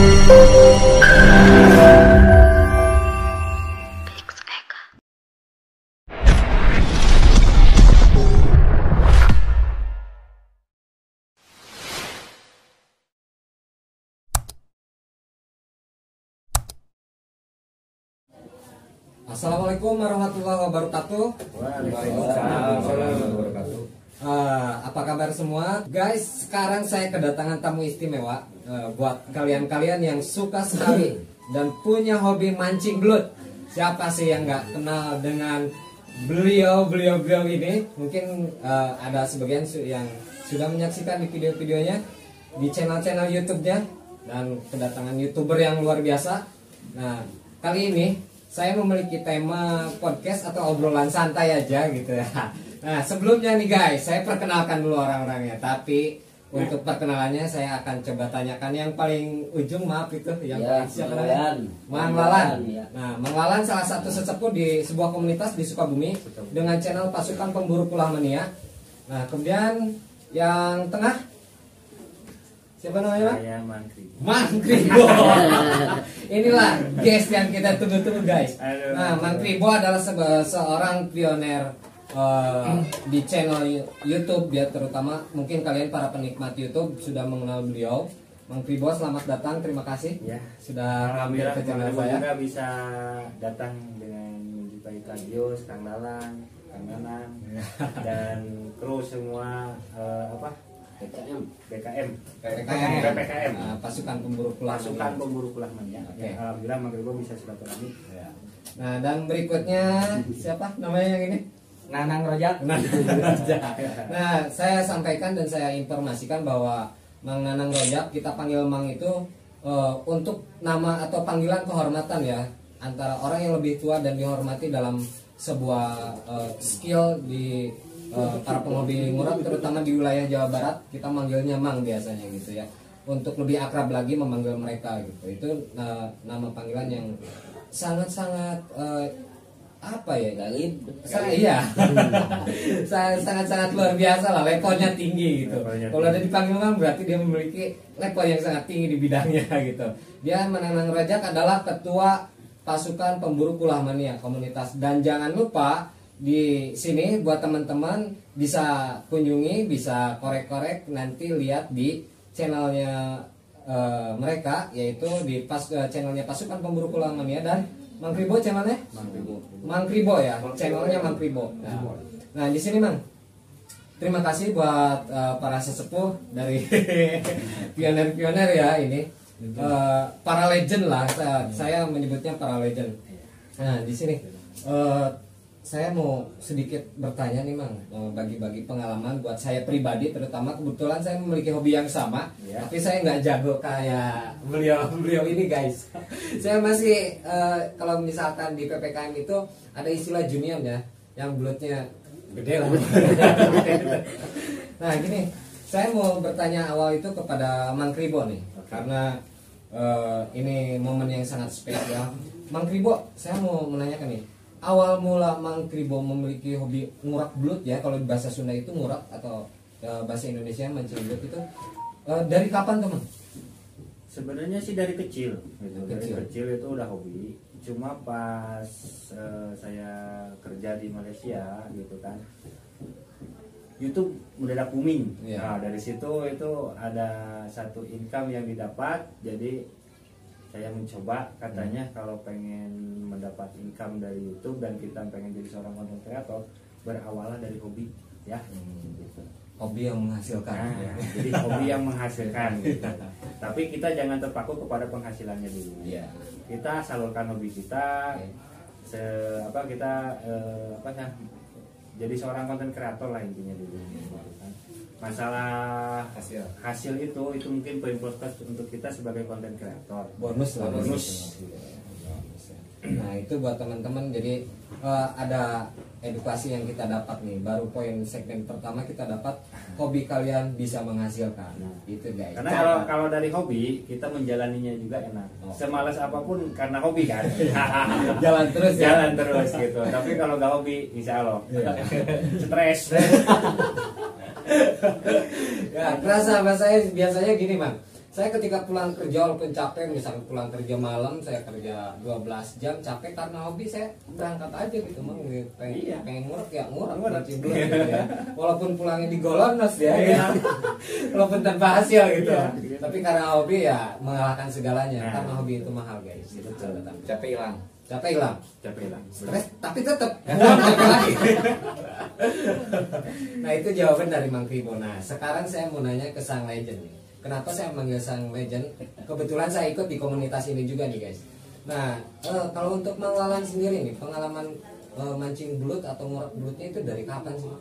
Assalamualaikum warahmatullahi wabarakatuh. Waalaikumsalam warahmatullahi wabarakatuh. Apa kabar semua? Guys, sekarang saya kedatangan tamu istimewa buat kalian-kalian yang suka sekali dan punya hobi mancing belut. Siapa sih yang nggak kenal dengan beliau ini? Mungkin ada sebagian yang sudah menyaksikan di video-videonya di channel-channel YouTube-nya dan kedatangan YouTuber yang luar biasa. Nah, kali ini saya memiliki tema podcast atau obrolan santai aja gitu ya. Nah, sebelumnya nih guys, saya perkenalkan dulu orang-orangnya. Tapi untuk perkenalannya saya akan coba tanyakan yang paling ujung, maaf itu yang ya, siapa namanya? Mang Lalan. Ya. Nah, Mang Lalan salah satu sesepuh di sebuah komunitas di Sukabumi dengan channel Pasukan Pemburu Kulah Mania. Nah, kemudian yang tengah siapa namanya? Saya Mangkri. Mangkribo. Inilah guest yang kita tunggu-tunggu guys. Nah, Mangkribo adalah seorang pioner di channel YouTube ya, terutama mungkin kalian para penikmat YouTube sudah mengenal beliau. Mangkribo, selamat datang, terima kasih Ya, sudah hampir alhamdulillah ke channel saya. juga bisa datang dengan menjumpai Kang Yus, Kang Lalang, Kang Nanang dan kru semua BKM. Pasukan Pemburu Kulah Pasukan Mania. Pemburu Kulah Mania. Oke. Ya, alhamdulillah Mangkribo bisa silaturahmi. Ya. Nah, dan berikutnya siapa namanya yang ini? Nanang Rojak. Nah, saya sampaikan dan saya informasikan bahwa Mang Nanang Rojak, kita panggil Mang itu untuk nama atau panggilan kehormatan ya, antara orang yang lebih tua dan dihormati dalam sebuah skill di para penghobi ngurap, terutama di wilayah Jawa Barat. Kita manggilnya Mang biasanya gitu ya, untuk lebih akrab lagi memanggil mereka gitu. Itu nama panggilan yang sangat-sangat apa ya, iya sangat-sangat luar biasa lah, levelnya tinggi gitu. Kalau ada dipanggil Mang berarti dia memiliki level yang sangat tinggi di bidangnya gitu. Dia Nanang Rojak adalah ketua Pasukan Pemburu Kulah Mania komunitas. Dan jangan lupa di sini buat teman-teman bisa kunjungi, bisa korek-korek, nanti lihat di channelnya mereka, yaitu di channelnya Pasukan Pemburu Kulah Mania. Dan Mangkribo channelnya? Mangkribo ya, channelnya Mangkribo. Nah, di sini Mang, terima kasih buat para sesepuh dari pioner-pioner ya ini, para legend lah, saya menyebutnya para legend. Nah, di sini saya mau sedikit bertanya nih Mang, bagi-bagi pengalaman buat saya pribadi, terutama kebetulan saya memiliki hobi yang sama, tapi saya nggak jago kayak beliau ini guys. Saya masih kalau misalkan di PPKM itu ada istilah junior ya, yang belutnya gede lah. Nah gini, saya mau bertanya awal itu kepada Mangkribo nih, karena ini momen yang sangat spesial. Mangkribo, saya mau menanyakan nih, awal mula Mangkribo memiliki hobi ngurap belut ya, kalau di bahasa Sunda itu ngurap, atau bahasa Indonesia mancing belut itu dari kapan tuh Mang? Sebenarnya sih dari kecil gitu. Dari Kecil. kecil itu udah hobi. Cuma pas saya kerja di Malaysia gitu kan, YouTube mendadak booming. Nah, dari situ itu ada satu income yang didapat. Jadi saya mencoba, katanya kalau pengen mendapat income dari YouTube dan kita pengen jadi seorang content creator, berawalnya dari hobi ya. Gitu. Hobi yang menghasilkan. Nah, jadi hobi yang menghasilkan gitu. Tapi kita jangan terpaku kepada penghasilannya dulu. Iya. Kita salurkan hobi kita, jadi seorang konten kreator lah intinya dulu. Masalah hasil itu mungkin poin plus untuk kita sebagai konten kreator. Bonus. Nah itu buat teman-teman, jadi ada edukasi yang kita dapat nih. Baru poin segmen pertama kita dapat hobi kalian bisa menghasilkan. Itu guys. Karena kalau dari hobi kita menjalaninya juga enak. Semalas apapun karena hobi kan. Jalan terus ya. Jalan terus gitu. Tapi kalau nggak hobi, insya Allah stres. Ya, kerasa saya biasanya gini Mang. Saya ketika pulang kerja walaupun capek, misalnya pulang kerja malam, saya kerja 12 jam capek karena hobi, saya berangkat aja gitu mang, pengen ngurek ya ngurek mancing belut gitu ya. Walaupun pulangnya di Golonos ya, walaupun tanpa hasil gitu. Tapi karena hobi ya mengalahkan segalanya. Karena hobi itu mahal guys. Itu Capek hilang. capek hilang, Stres tapi tetap capek lagi. Nah itu jawaban dari Mang Kribo. Nah sekarang saya mau nanya ke sang legend nih. Kenapa saya manggil sang legend? Kebetulan saya ikut di komunitas ini juga nih guys. Nah kalau untuk Mang Lalan sendiri nih, pengalaman mancing belut atau ngorok belutnya itu dari kapan sih?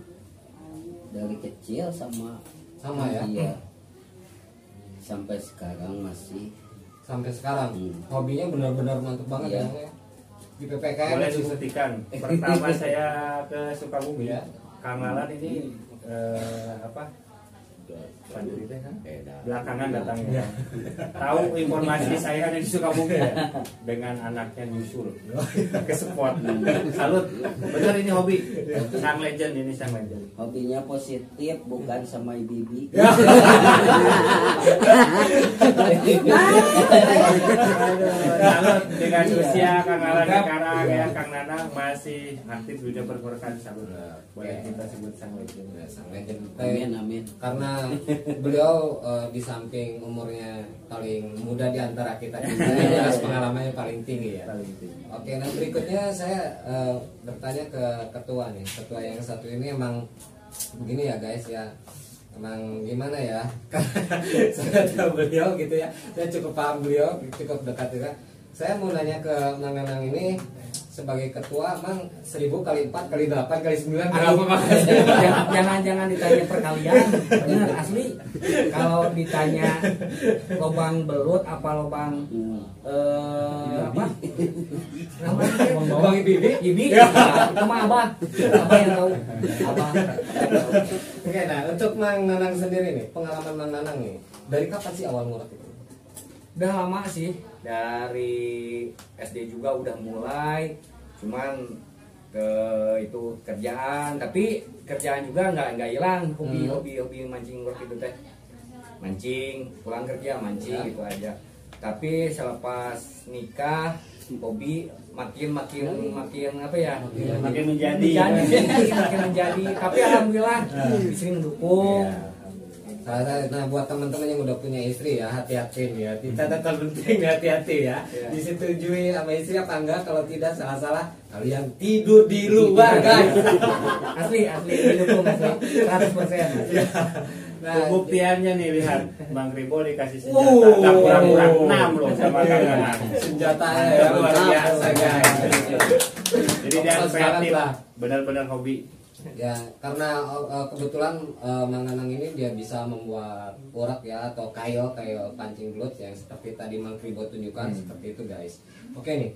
Dari kecil sama ya? Iya. Sampai sekarang masih. Sampai sekarang hobinya benar-benar mantap banget Iya. ya. Di PPKM boleh dibuktikan. Pertama saya ke Sukabumi ya. Kang Lalan ini Pandiri teh kan? Belakangan datangnya. Tahu informasi saya ada di Sukabumi ya? Dengan anaknya nyusul ke spot. Salut. Benar ini hobi. Sang legend ini sang legend. Hobinya positif, bukan sama bibi. Salut dengan usia Kang Lalan sekarang ya, Kang Nana masih aktif dunia pergerakan. Salut. Boleh kita sebut sang legend. Sang legend. Amin. Karena beliau di samping umurnya paling muda di antara kita juga, jelas pengalamannya paling tinggi ya. Oke, nah berikutnya saya bertanya ke ketua nih. Ketua yang satu ini emang begini ya guys ya. Emang gimana ya? Saya tahu beliau gitu ya. Saya cukup paham beliau, cukup dekat juga. Saya mau nanya ke Mang Nanang ini sebagai ketua, Mang 1000 kali 4 kali 8 kali 9 berapa Jangan ditanya perkalian, benar asli. Kalau ditanya lobang belut apa lobang apa? Lobang bibi? Bibi? Itu mah abah yang tahu. Abah. Oke, nah untuk Mang Nanang sendiri nih, pengalaman Mang Nanang nih, dari kapan sih awal ngurek itu? Udah lama sih. Dari SD juga udah mulai, cuman itu kerjaan, tapi kerjaan juga nggak hilang. Hobi mancing ngurek itu teh, mancing pulang kerja mancing gitu aja. Tapi selepas nikah hobi makin apa ya, Makin menjadi. Makin menjadi. Tapi alhamdulillah istri mendukung. Nah buat teman-teman yang udah punya istri ya, hati-hati ya. Catatan penting, hati-hati ya. Disetujui sama istri apa enggak? Kalau tidak salah-salah kalian tidur di luar guys. Asli mendukung asli 100%. Nah, pembuktiannya nih lihat Bang Kribo dikasih senjata kurang 6 loh sama Kang Nana. Senjatanya ya luar biasa guys. Jadi dia kreatif lah, benar-benar hobi. Ya karena kebetulan Mang Nanang ini dia bisa membuat urak ya, atau kail pancing belut yang seperti tadi Mang Kribo tunjukkan seperti itu guys. Oke nih,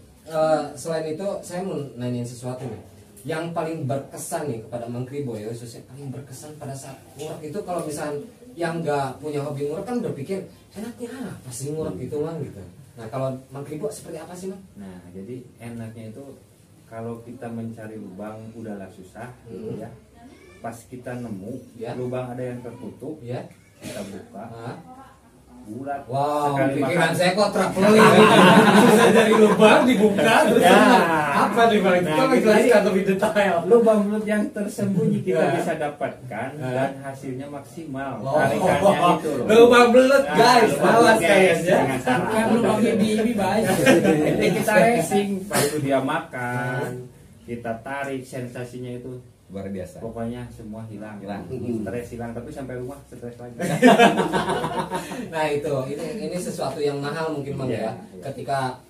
selain itu saya mau nanyain sesuatu nih yang paling berkesan nih kepada Mang Kribo ya, khususnya paling berkesan pada saat urak itu. Kalau misalnya yang nggak punya hobi ngurek kan berpikir enaknya apa sih ngurek itu Mang gitu. Nah kalau Mang Kribo seperti apa sih Mang? Nah jadi enaknya itu kalau kita mencari lubang udahlah susah gitu ya. Pas kita nemu lubang ada yang tertutup, kita buka, bulat. Wow, sekali pikiran makan. saya kok traveling. Susah dari lubang dibuka terus apa nih Bang? Kita menjelaskan lebih detail. Lubang belut yang tersembunyi kita bisa dapatkan dan hasilnya maksimal. Tarikannya itu loh. Lubang belut guys, awas guys, kayaknya. jangan salah. Kan lubang bibi baik. Jadi kita racing, pas itu dia makan, kita tarik, sensasinya itu luar biasa. pokoknya semua hilang. Stres hilang, tapi sampai rumah stres lagi. Nah itu, ini sesuatu yang mahal mungkin Bang ya. Ketika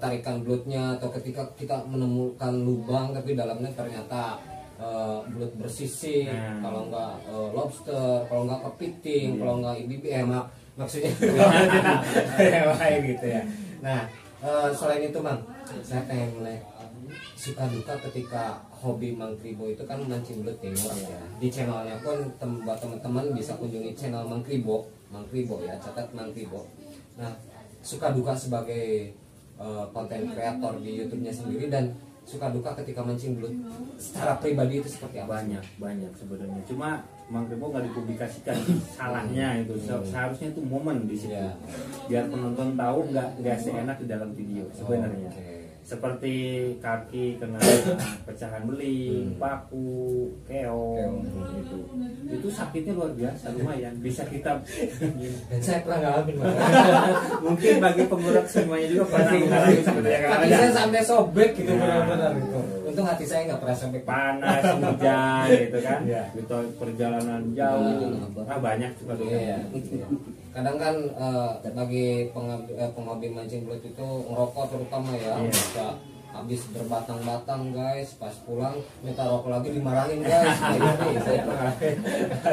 tarikan belutnya atau ketika kita menemukan lubang tapi dalamnya ternyata belut bersisik, kalau enggak lobster, kalau enggak kepiting, kalau enggak ibibi, maksudnya yang lain gitu ya. Nah selain itu Bang, saya pengen mulai suka duka ketika hobi Mang Kribo itu kan mancing belut nih ya. Di channelnya pun buat teman-teman bisa kunjungi channel Mang Kribo ya, catat Mang Kribo. Nah suka duka sebagai konten kreator di YouTube-nya sendiri dan suka duka ketika mancing belut secara pribadi itu seperti apa? Banyak sebenarnya. Cuma Mang Kribo nggak dipublikasikan salahnya itu. Seharusnya itu momen di situ. Biar penonton tahu nggak seenak di dalam video sebenarnya. Seperti kaki kena pecahan beling, paku, keong gitu. Itu sakitnya luar biasa, lumayan. Bisa kita Saya pernah ngalamin. mungkin bagi penggerak semuanya juga pernah mengalami sebenarnya. Kaki saya sampai sobek gitu benar-benar gitu. Untung hati saya nggak pernah sampai Panas, hujan gitu kan. Gitu perjalanan jauh. Banyak juga tuh. Kadang kan bagi penghobi mancing belut itu ngerokok terutama ya, bisa habis berbatang-batang guys, pas pulang minta rokok lagi dimarahin guys. Saya ngalamin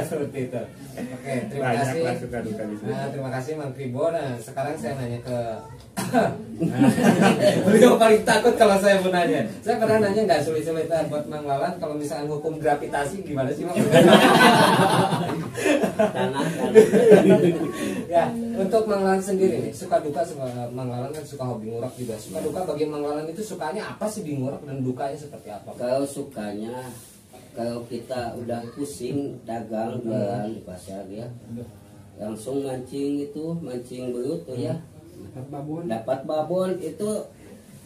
seperti itu. Oke, terima kasih. Terima kasih Mang Kribo. Nah, sekarang saya nanya ke beliau paling takut kalau saya mau nanya. Saya pernah nanya nggak sulit-sulit buat Mang Lalan kalau misalkan hukum gravitasi gimana sih Mang? Ya, untuk Mang Lalan sendiri nih, suka duka Mang Lalan kan suka hobi ngurak juga. Suka duka bagi Mang Lalan itu sukanya apa sih di ngurak dan dukanya seperti apa? Kalau sukanya, kalau kita udah pusing dagang jualan di pasar ya, langsung mancing belut tuh ya, dapat babon itu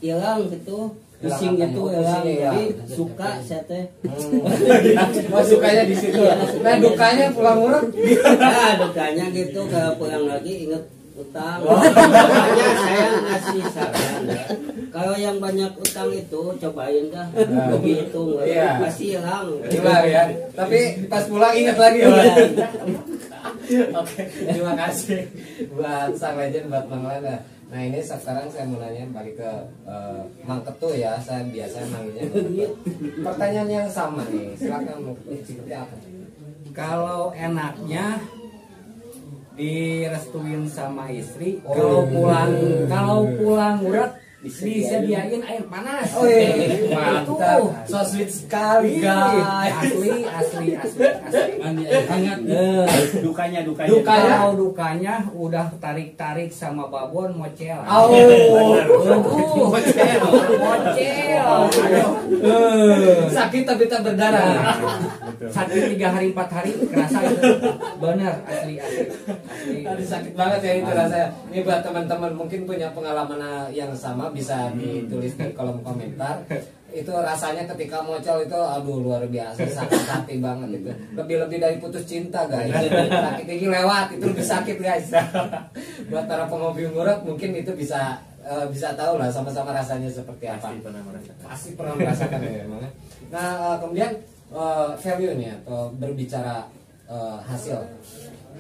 hilang gitu, pusing gitu hilang. Jadi suka saya teh. Oh, sukanya di situ. Nah, dukanya pulang ngurak. Nah, dukanya gitu kalau pulang lagi inget utang. Makanya saya ngasih saran ya. Kalau yang banyak utang itu cobain dah begitu, pasti hilang. Hilang ya. Tapi pas pulang ingat lagi ya. Oke, terima kasih buat Sang Legend, buat Mang Lalan. Nah ini sekarang saya mau nanya balik ke Mang Ketu ya. Saya biasa manggilnya Mang Ketu. Pertanyaan yang sama nih, silakan seperti apa? Kalau enaknya direstuin sama istri, kalau pulang urat disediain air panas. Oh iya, mantap. So sweet sekali guys. Asli. Mandi air hangat. Dukanya Dukanya udah tarik sama babon mocel. Sakit tapi tak berdarah. Sakit 3 hari 4 hari kerasa itu. Bener asli. Aduh, sakit banget ya itu rasanya. Ini buat teman-teman mungkin punya pengalaman yang sama bisa ditulis di kolom komentar. Itu rasanya ketika mocel itu aduh luar biasa, sakit hati banget itu. Lebih dari putus cinta guys. Sakit gigi lewat itu lebih sakit guys. Buat para penghobi ngurak mungkin itu bisa tahu lah sama-sama rasanya seperti apa. Pasti pernah merasakan ya memang. Nah, kemudian value nya atau berbicara hasil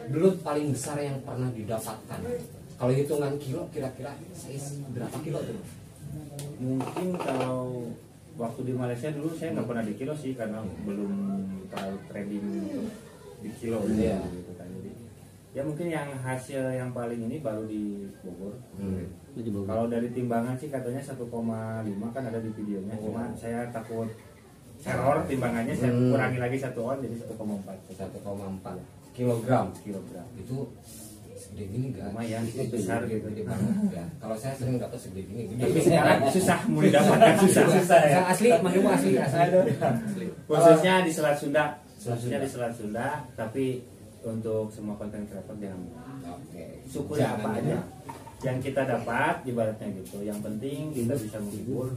belut paling besar yang pernah didapatkan. Kalau hitungan kilo kira-kira berapa kilo tuh? Mungkin kalau waktu di Malaysia dulu saya nggak pernah di kilo sih karena belum terlalu trading untuk di kilo gitu kan. Jadi ya mungkin yang hasil yang paling ini baru di Bogor. Kalau dari timbangan sih katanya 1,5 kan ada di videonya. Cuma saya takut error timbangannya, saya kurangi lagi 1 on jadi 1,4 kilogram. Itu segede gini guys. Lumayan besar gitu. Gede banget ya. Kalau saya sering dapat segede gini. Tapi sekarang susah mau didapatkan susah ya. Asli, Mang asli. Khususnya di Selat Sunda, tapi untuk semua konten kreator jangan. Syukuri apa aja yang kita dapat ibaratnya gitu. Yang penting kita bisa menghibur,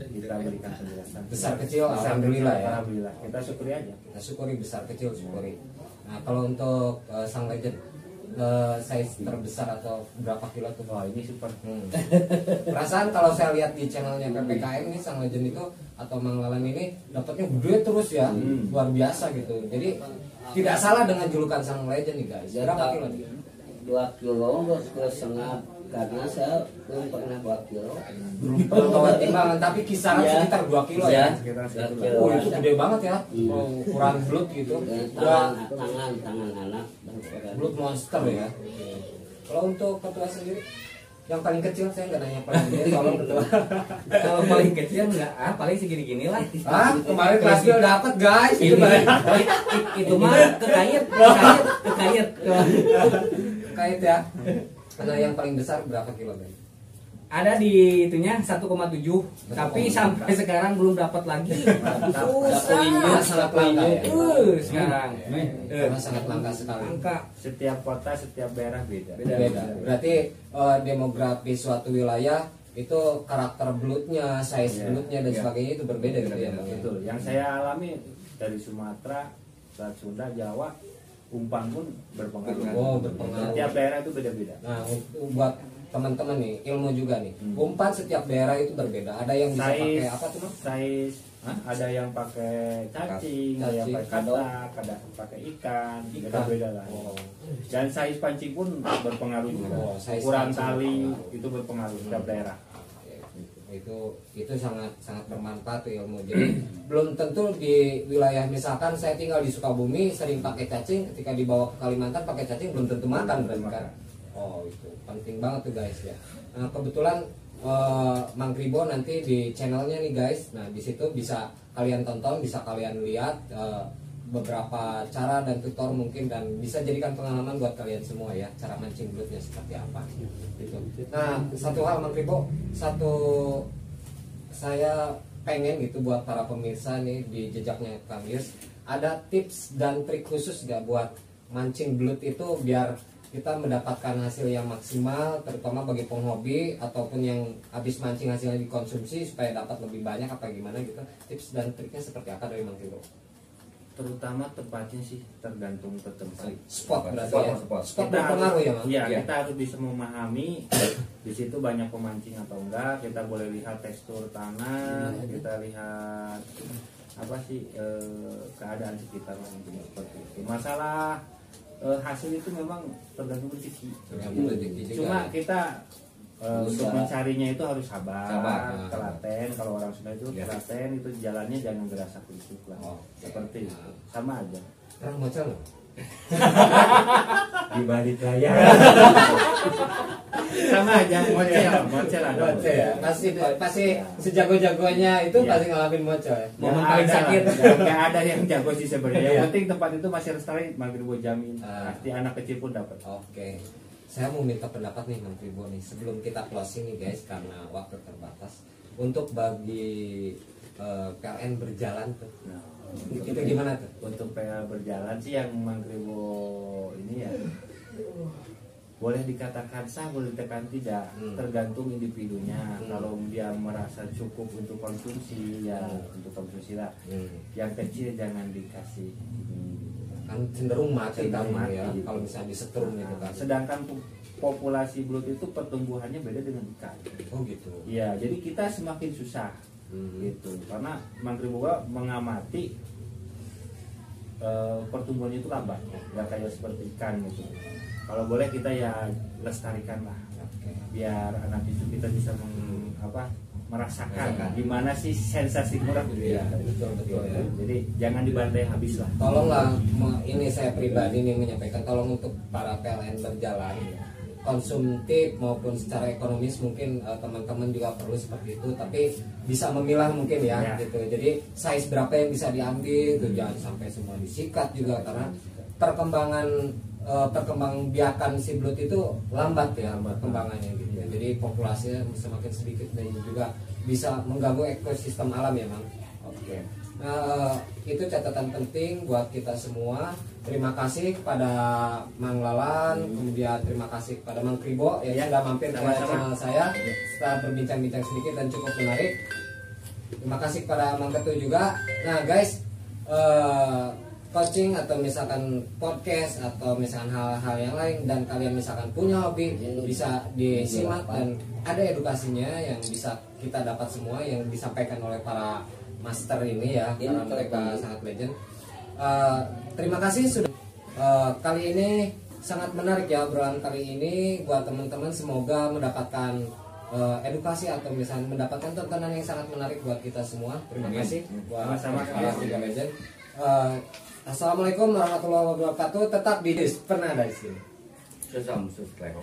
kita berikan penjelasan. Besar kecil alhamdulillah ya. Alhamdulillah. Kita syukuri aja. Kita syukuri besar kecil syukuri. Nah, kalau untuk Sang Legend size terbesar atau berapa kilo tuh? Wah, ini super. Perasaan kalau saya lihat di channelnya PPKM nih Sang Legend itu atau Mang Lalan ini dapatnya gede terus ya. Luar biasa gitu. Jadi tidak salah dengan julukan Sang Legend nih guys. Berapa kilo nih? 2 kilo, 2,5 karena saya belum pernah 2 kilo. Belum pernah bawa timbangan, tapi kisaran sekitar 2 kilo ya. Oh itu gede banget ya. Ukuran belut gitu. Tangan anak. Belut monster ya. Kalau untuk ketua sendiri, yang paling kecil saya nggak nanya paling gede, tolong ketua. Kalau paling kecil nggak, paling segini-gini lah. Kemarin kelas dia dapat guys. Itu mah kekayet. Kait ya. Karena yang paling besar berapa kilo Ben? Ada di itunya 1,7 tapi sampai sekarang belum dapat lagi. Susah, sangat langka ya. Sekarang. Karena sangat langka sekali. Angka Setiap kota, setiap daerah beda. Beda. Berarti demografi suatu wilayah itu karakter belutnya, size belutnya dan sebagainya itu berbeda gitu ya Bang. Betul. Yang saya alami dari Sumatera, Selat Sunda, Jawa, umpan pun berpengaruh. Oh, berpengaruh. Setiap daerah itu beda-beda. Nah, buat teman-teman nih, ilmu juga nih. Umpan setiap daerah itu berbeda. Ada yang bisa pakai apa tuh, Bang? Size, ada yang pakai cacing, ada yang pakai katak, ada pakai ikan, beda-beda lah. Oh. Dan size pancing pun berpengaruh juga. Oh, size Ukuran pancing tali berpengaruh. itu berpengaruh setiap daerah. Itu sangat bermanfaat tuh ilmu. Jadi belum tentu di wilayah misalkan saya tinggal di Sukabumi sering pakai cacing, ketika dibawa ke Kalimantan pakai cacing belum tentu makan berarti kan. Oh, itu penting banget tuh guys ya. Nah, kebetulan Mang Kribo nanti di channelnya nih guys. Nah, di situ bisa kalian tonton, bisa kalian lihat beberapa cara dan tutor mungkin, dan bisa jadikan pengalaman buat kalian semua ya, cara mancing belutnya seperti apa gitu. Nah, satu hal Mang Kribo, saya pengen gitu buat para pemirsa nih di jejaknya Kang Yus, ada tips dan trik khusus gak buat mancing belut itu biar kita mendapatkan hasil yang maksimal, terutama bagi penghobi ataupun yang habis mancing hasilnya dikonsumsi supaya dapat lebih banyak apa gimana gitu. Tips dan triknya seperti apa dari Mang Kribo? Terutama tempatnya sih tergantung ke tempat. Spot berarti ya. Spot berpengaruh ya, Mang? Iya, kita harus bisa memahami di situ banyak pemancing atau enggak. Kita boleh lihat tekstur tanah, kita lihat apa sih keadaan sekitar seperti itu. Masalah hasil itu memang tergantung rezeki. Cuma kita untuk mencarinya itu harus sabar. Telaten, kalau orang Sunda itu telaten, itu jalannya jangan gerasa kusuk lah. Seperti itu, sama aja. Terang bocor loh. Di balik layar. Sama aja, mocel ada. Bocor ya. Pasti sejago-jagonya itu pasti ngalamin bocor ya. Momen paling sakit. Enggak ada yang jago sih sebenarnya. Yang penting tempat itu masih lestari, Mang Kribo jamin. Pasti anak kecil pun dapat. Oke. Saya mau minta pendapat nih Mang Kribo nih sebelum kita closing nih guys, karena waktu terbatas. Untuk bagi PLN berjalan tuh. Itu gimana tuh? Untuk PLN berjalan sih yang Mang Kribo ini ya, boleh dikatakan sah, boleh dikatakan tidak, tergantung individunya. Kalau dia merasa cukup untuk konsumsi ya untuk konsumsi lah. Yang kecil jangan dikasih. Kan cenderung mati kan Mati. ya kalau misalnya disetrum gitu kan. Sedangkan populasi belut itu pertumbuhannya beda dengan ikan. Oh gitu. Iya, jadi kita semakin susah gitu. Karena Mang Kribo mengamati pertumbuhannya itu lambat, nggak kayak seperti ikan gitu. Kalau boleh kita ya lestarikan lah, biar anak cucu kita bisa merasakan gimana sih sensasi murah gitu ya. Betul ya. Jadi jangan dibantai habis lah. Tolonglah, ini saya pribadi nih menyampaikan, tolong untuk para PLN berjalan konsumtif maupun secara ekonomis mungkin teman-teman juga perlu seperti itu, tapi bisa memilah mungkin ya gitu. Jadi size berapa yang bisa diambil tuh, jangan sampai semua disikat juga, karena perkembang biakan si belut itu lambat ya perkembangannya gitu. Jadi populasinya semakin sedikit dan juga bisa mengganggu ekosistem alam ya Mang. Oke. Itu catatan penting buat kita semua. Terima kasih kepada Mang Lalan, kemudian terima kasih kepada Mang Kribo yang sudah mampir ke channel saya setelah berbincang-bincang sedikit dan cukup menarik. Terima kasih kepada Mang Ketu juga. Nah guys, coaching atau misalkan podcast atau misalkan hal-hal yang lain dan kalian misalkan punya hobi, bisa disimak dan ada edukasinya yang bisa kita dapat semua yang disampaikan oleh para master ini ya, karena mereka sangat legend. Terima kasih sudah kali ini sangat menarik ya obrolan kali ini buat teman-teman, semoga mendapatkan edukasi atau misalnya mendapatkan tontonan yang sangat menarik buat kita semua. Terima kasih buat para tiga legend. Assalamualaikum warahmatullahi wabarakatuh. Tetap di pernah ada di sini. Subscribe.